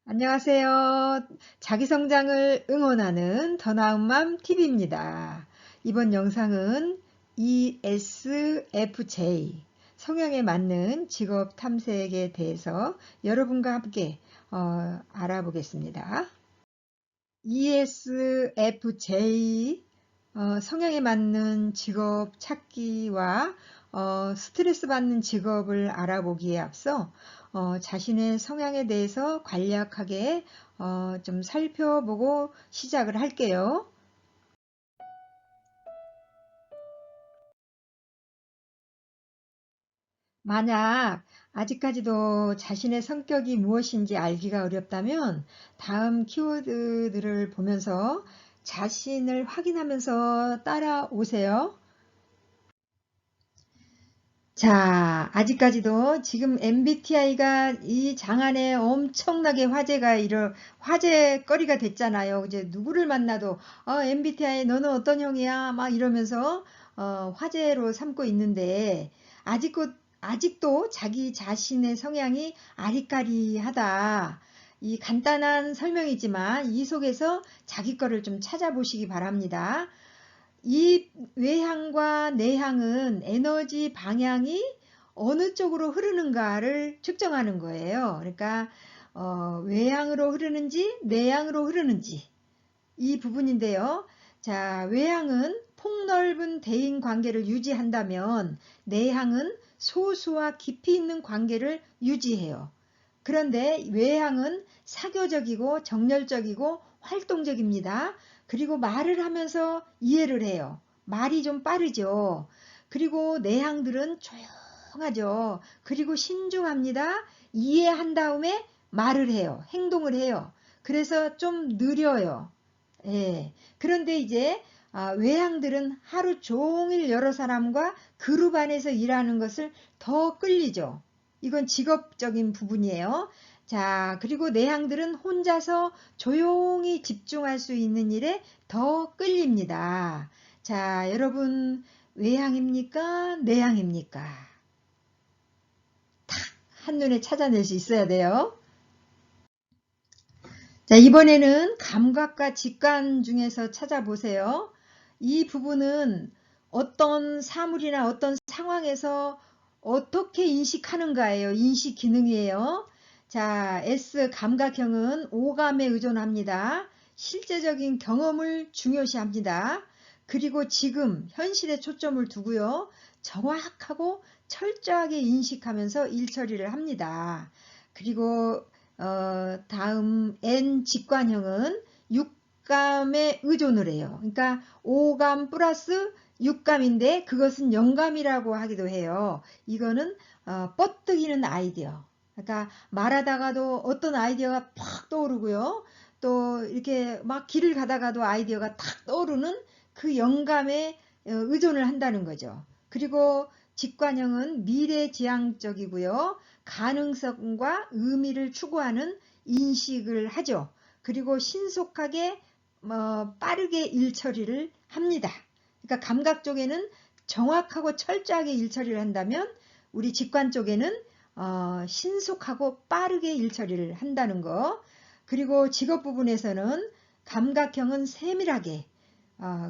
안녕하세요. 자기 성장을 응원하는 더 나은 맘 TV입니다. 이번 영상은 ESFJ 성향에 맞는 직업 탐색에 대해서 여러분과 함께 알아보겠습니다. ESFJ 성향에 맞는 직업 찾기와 스트레스 받는 직업을 알아보기에 앞서 자신의 성향에 대해서 간략하게 좀 살펴보고 시작을 할게요. 만약 아직까지도 자신의 성격이 무엇인지 알기가 어렵다면 다음 키워드들을 보면서 자신을 확인하면서 따라오세요. 자, 아직까지도 지금 MBTI가 이 장안에 엄청나게 화제거리가 됐잖아요. 이제 누구를 만나도 MBTI 너는 어떤 형이야? 막 이러면서 화제로 삼고 있는데 아직도 자기 자신의 성향이 아리까리하다. 이 간단한 설명이지만 이 속에서 자기 거를 좀 찾아보시기 바랍니다. 이 외향과 내향은 에너지 방향이 어느 쪽으로 흐르는가를 측정하는 거예요. 그러니까 외향으로 흐르는지 내향으로 흐르는지 이 부분인데요. 자, 외향은 폭넓은 대인 관계를 유지한다면 내향은 소수와 깊이 있는 관계를 유지해요. 그런데 외향은 사교적이고 정열적이고 활동적입니다. 그리고 말을 하면서 이해를 해요. 말이 좀 빠르죠. 그리고 내향들은 조용하죠. 그리고 신중합니다. 이해한 다음에 말을 해요. 행동을 해요. 그래서 좀 느려요. 예. 그런데 이제 외향들은 하루 종일 여러 사람과 그룹 안에서 일하는 것을 더 끌리죠. 이건 직업적인 부분이에요. 자, 그리고 내향들은 혼자서 조용히 집중할 수 있는 일에 더 끌립니다. 자, 여러분 외향입니까? 내향입니까? 한눈에 찾아낼 수 있어야 돼요. 자, 이번에는 감각과 직관 중에서 찾아보세요. 이 부분은 어떤 사물이나 어떤 상황에서 어떻게 인식하는가예요. 인식 기능이에요. 자, S 감각형은 오감에 의존합니다. 실제적인 경험을 중요시합니다. 그리고 지금 현실에 초점을 두고요. 정확하고 철저하게 인식하면서 일 처리를 합니다. 그리고 다음 N 직관형은 육감에 의존을 해요. 그러니까 오감 플러스 육감인데 그것은 영감이라고 하기도 해요. 이거는 뻗뜨기는 아이디어. 그러니까 말하다가도 어떤 아이디어가 팍 떠오르고요. 또 이렇게 막 길을 가다가도 아이디어가 탁 떠오르는 그 영감에 의존을 한다는 거죠. 그리고 직관형은 미래지향적이고요. 가능성과 의미를 추구하는 인식을 하죠. 그리고 신속하게 빠르게 일 처리를 합니다. 그러니까 감각 쪽에는 정확하고 철저하게 일 처리를 한다면 우리 직관 쪽에는 신속하고 빠르게 일 처리를 한다는 거. 그리고 직업 부분에서는 감각형은 세밀하게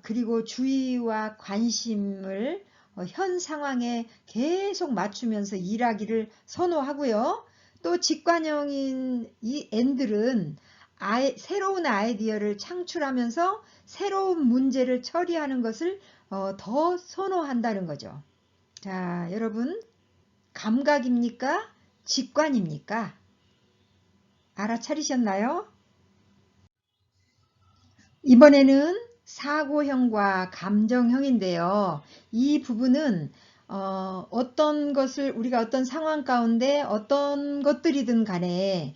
그리고 주의와 관심을 현 상황에 계속 맞추면서 일하기를 선호하고요. 또 직관형인 이 N들은 새로운 아이디어를 창출하면서 새로운 문제를 처리하는 것을 더 선호한다는 거죠. 자, 여러분 감각입니까? 직관입니까? 알아차리셨나요? 이번에는 사고형과 감정형인데요. 이 부분은 어떤 것을 우리가 어떤 상황 가운데 어떤 것들이든 간에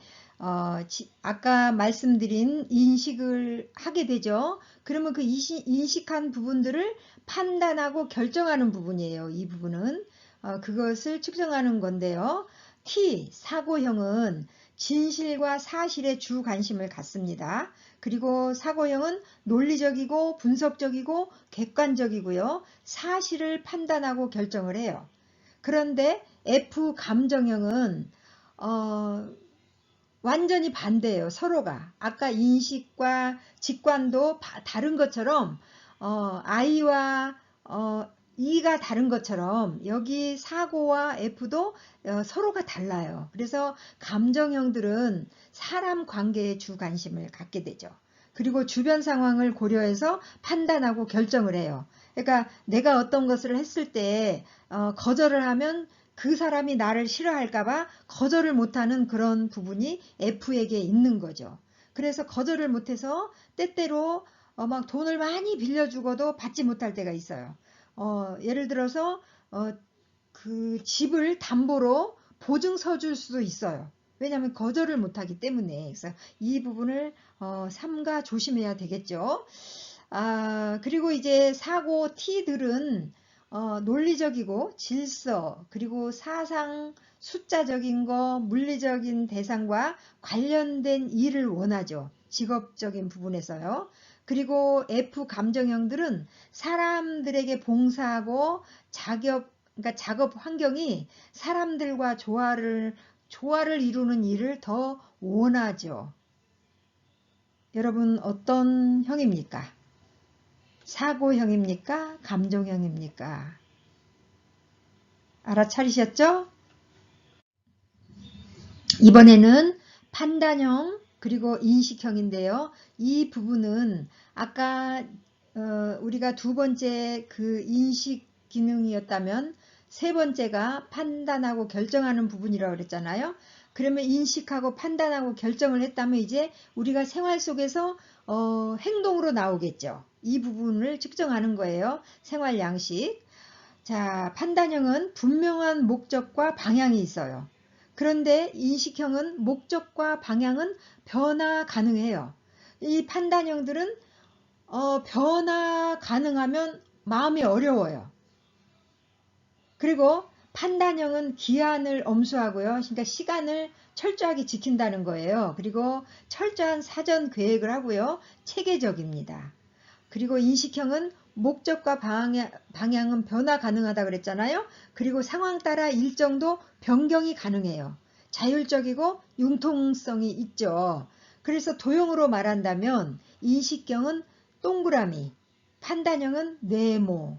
아까 말씀드린 인식을 하게 되죠. 그러면 그 인식한 부분들을 판단하고 결정하는 부분이에요. 이 부분은 그것을 측정하는 건데요. T 사고형은 진실과 사실에 주 관심을 갖습니다. 그리고 사고형은 논리적이고 분석적이고 객관적이고요. 사실을 판단하고 결정을 해요. 그런데 F 감정형은 어, 완전히 반대예요. 서로가. 아까 인식과 직관도 다른 것처럼 I와 E가 다른 것처럼 여기 사고와 F도 서로가 달라요. 그래서 감정형들은 사람 관계에 주 관심을 갖게 되죠. 그리고 주변 상황을 고려해서 판단하고 결정을 해요. 그러니까 내가 어떤 것을 했을 때 거절을 하면 그 사람이 나를 싫어할까봐 거절을 못하는 그런 부분이 F에게 있는 거죠. 그래서 거절을 못해서 때때로 막 돈을 많이 빌려주고도 받지 못할 때가 있어요. 예를 들어서 그 집을 담보로 보증서 줄 수도 있어요. 왜냐하면 거절을 못하기 때문에. 그래서 이 부분을 삼가 조심해야 되겠죠. 그리고 이제 사고 T들은 논리적이고 질서, 그리고 사상, 숫자적인 거, 물리적인 대상과 관련된 일을 원하죠. 직업적인 부분에서요. 그리고 F 감정형들은 사람들에게 봉사하고 그러니까 작업 환경이 사람들과 조화를 이루는 일을 더 원하죠. 여러분 어떤 형입니까? 사고형입니까? 감정형입니까? 알아차리셨죠? 이번에는 판단형 그리고 인식형인데요. 이 부분은 아까 우리가 두 번째 그 인식 기능이었다면 세 번째가 판단하고 결정하는 부분이라고 그랬잖아요. 그러면 인식하고 판단하고 결정을 했다면 이제 우리가 생활 속에서 행동으로 나오겠죠. 이 부분을 측정하는 거예요. 생활 양식. 자, 판단형은 분명한 목적과 방향이 있어요. 그런데 인식형은 목적과 방향은 변화 가능해요. 이 판단형들은 변화 가능하면 마음이 어려워요. 그리고 판단형은 기한을 엄수하고요. 그러니까 시간을 철저하게 지킨다는 거예요. 그리고 철저한 사전 계획을 하고요. 체계적입니다. 그리고 인식형은 목적과 방향은 변화 가능하다 그랬잖아요. 그리고 상황 따라 일정도 변경이 가능해요. 자율적이고 융통성이 있죠. 그래서 도형으로 말한다면 인식형은 동그라미, 판단형은 네모.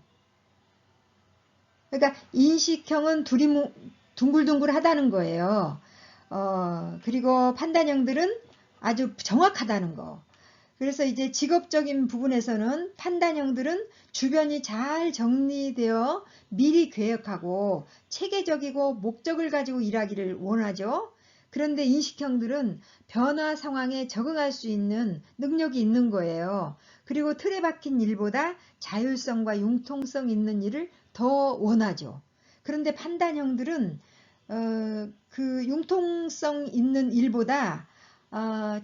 그러니까 인식형은 둥글둥글하다는 거예요. 그리고 판단형들은 아주 정확하다는 거. 그래서 이제 직업적인 부분에서는 판단형들은 주변이 잘 정리되어 미리 계획하고 체계적이고 목적을 가지고 일하기를 원하죠. 그런데 인식형들은 변화 상황에 적응할 수 있는 능력이 있는 거예요. 그리고 틀에 박힌 일보다 자율성과 융통성 있는 일을 더 원하죠. 그런데 판단형들은 그 융통성 있는 일보다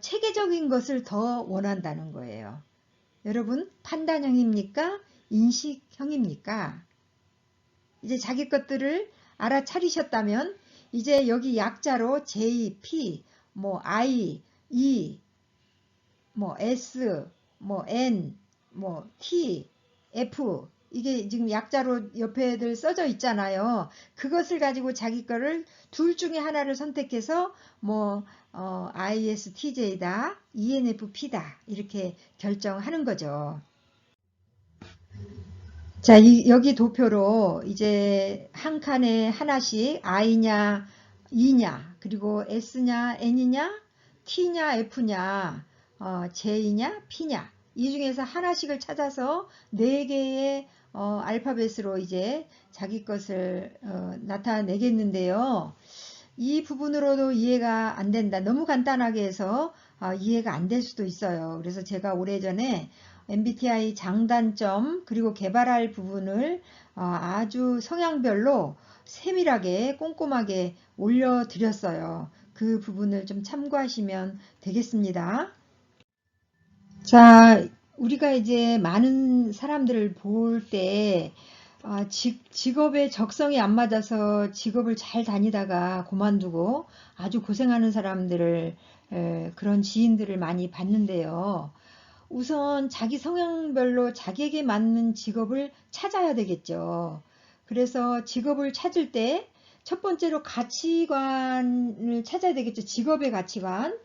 체계적인 것을 더 원한다는 거예요. 여러분 판단형입니까? 인식형입니까? 이제 자기 것들을 알아차리셨다면 이제 여기 약자로 J, P, 뭐 I, E, 뭐 S, 뭐 N, 뭐 T, F 이게 지금 약자로 옆에들 써져 있잖아요. 그것을 가지고 자기 거를 둘 중에 하나를 선택해서 뭐 ISTJ다, ENFP다 이렇게 결정하는 거죠. 자, 여기 도표로 이제 한 칸에 하나씩 I냐, E냐, 그리고 S냐, N이냐, T냐, F냐, J냐, P냐 이 중에서 하나씩을 찾아서 4개의 알파벳으로 이제 자기 것을 나타내겠는데요. 이 부분으로도 이해가 안 된다. 너무 간단하게 해서 이해가 안 될 수도 있어요. 그래서 제가 오래전에 MBTI 장단점 그리고 개발할 부분을 아주 성향별로 세밀하게 꼼꼼하게 올려드렸어요. 그 부분을 좀 참고하시면 되겠습니다. 자, 우리가 이제 많은 사람들을 볼 때 직업의 적성이 안 맞아서 직업을 잘 다니다가 그만두고 아주 고생하는 사람들을 그런 지인들을 많이 봤는데요. 우선 자기 성향별로 자기에게 맞는 직업을 찾아야 되겠죠. 그래서 직업을 찾을 때 첫 번째로 가치관을 찾아야 되겠죠. 직업의 가치관.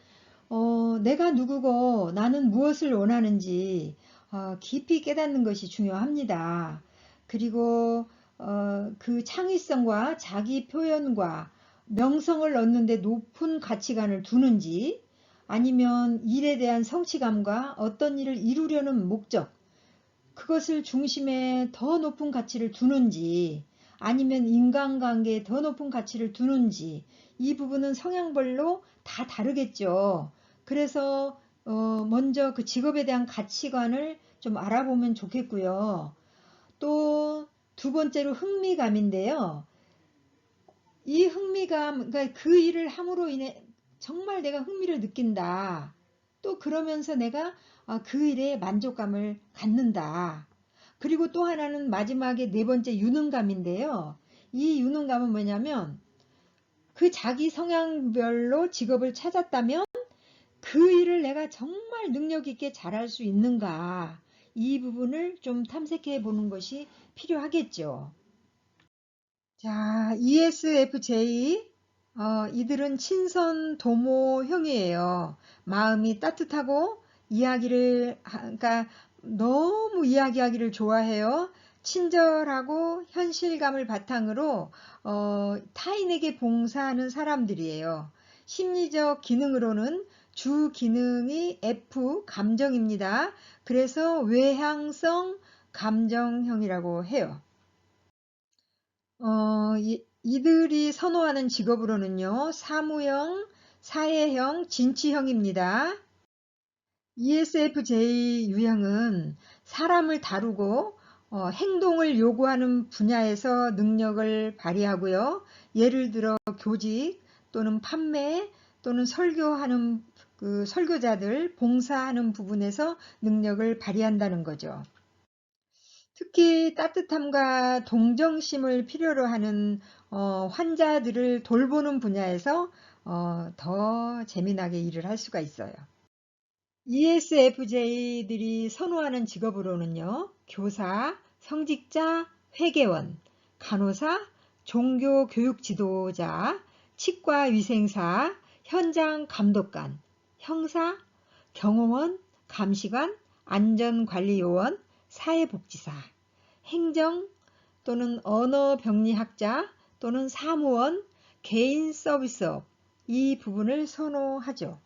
내가 누구고 나는 무엇을 원하는지 깊이 깨닫는 것이 중요합니다. 그리고 그 창의성과 자기 표현과 명성을 얻는데 높은 가치관을 두는지, 아니면 일에 대한 성취감과 어떤 일을 이루려는 목적, 그것을 중심에 더 높은 가치를 두는지, 아니면 인간관계에 더 높은 가치를 두는지, 이 부분은 성향별로 다 다르겠죠. 그래서 먼저 그 직업에 대한 가치관을 좀 알아보면 좋겠고요. 또 두 번째로 흥미감인데요. 이 흥미감, 그러니까 그 일을 함으로 인해 정말 내가 흥미를 느낀다. 또 그러면서 내가 그 일에 만족감을 갖는다. 그리고 또 하나는 마지막에 네 번째 유능감인데요. 이 유능감은 뭐냐면 그 자기 성향별로 직업을 찾았다면 그 일을 내가 정말 능력 있게 잘할 수 있는가. 이 부분을 좀 탐색해 보는 것이 필요하겠죠. 자, ESFJ, 이들은 친선 도모형이에요. 마음이 따뜻하고 그러니까 너무 이야기하기를 좋아해요. 친절하고 현실감을 바탕으로 타인에게 봉사하는 사람들이에요. 심리적 기능으로는 주 기능이 F, 감정입니다. 그래서 외향성 감정형이라고 해요. 이들이 선호하는 직업으로는요, 사무형, 사회형, 진취형입니다. ESFJ 유형은 사람을 다루고 행동을 요구하는 분야에서 능력을 발휘하고요. 예를 들어 교직 또는 판매 또는 설교하는 그 설교자들, 봉사하는 부분에서 능력을 발휘한다는 거죠. 특히 따뜻함과 동정심을 필요로 하는 환자들을 돌보는 분야에서 더 재미나게 일을 할 수가 있어요. ESFJ들이 선호하는 직업으로는요, 교사, 성직자, 회계원, 간호사, 종교 교육 지도자, 치과 위생사, 현장 감독관, 형사, 경호원, 감시관, 안전관리요원, 사회복지사, 행정 또는 언어병리학자 또는 사무원, 개인 서비스업, 이 부분을 선호하죠.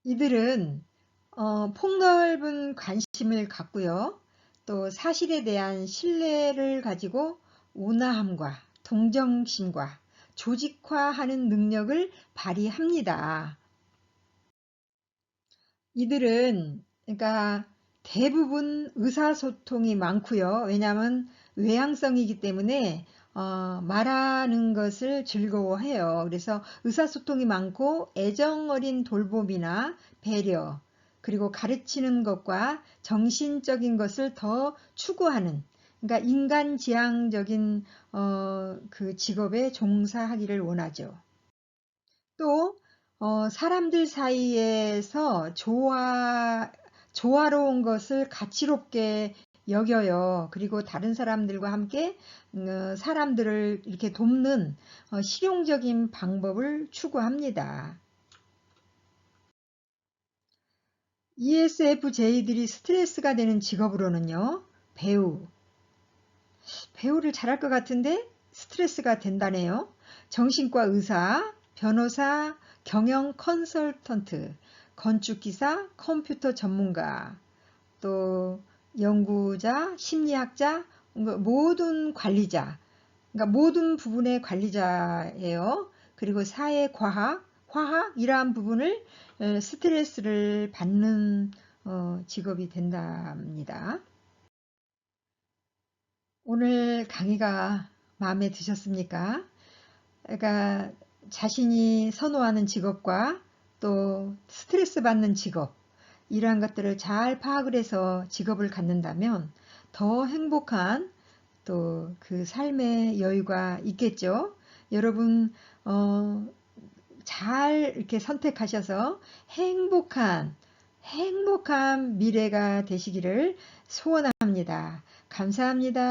이들은 폭넓은 관심을 갖고요. 또 사실에 대한 신뢰를 가지고 온화함과 동정심과 조직화하는 능력을 발휘합니다. 이들은 그러니까 대부분 의사소통이 많고요. 왜냐하면 외향성이기 때문에 말하는 것을 즐거워해요. 그래서 의사소통이 많고 애정 어린 돌봄이나 배려, 그리고 가르치는 것과 정신적인 것을 더 추구하는, 그러니까 인간지향적인 그 직업에 종사하기를 원하죠. 또 사람들 사이에서 조화로운 것을 가치롭게 여겨요. 그리고 다른 사람들과 함께 사람들을 이렇게 돕는 실용적인 방법을 추구합니다. ESFJ들이 스트레스가 되는 직업으로는요, 배우를 잘할 것 같은데 스트레스가 된다네요. 정신과 의사, 변호사, 경영 컨설턴트, 건축기사, 컴퓨터 전문가, 또 연구자, 심리학자, 모든 관리자, 그러니까 모든 부분의 관리자예요. 그리고 사회과학, 화학 이러한 부분을 스트레스를 받는 직업이 된답니다. 오늘 강의가 마음에 드셨습니까? 그러니까 자신이 선호하는 직업과 또 스트레스 받는 직업, 이러한 것들을 잘 파악을 해서 직업을 갖는다면 더 행복한 또 그 삶의 여유가 있겠죠. 여러분 잘 이렇게 선택하셔서 행복한 미래가 되시기를 소원합니다. 감사합니다.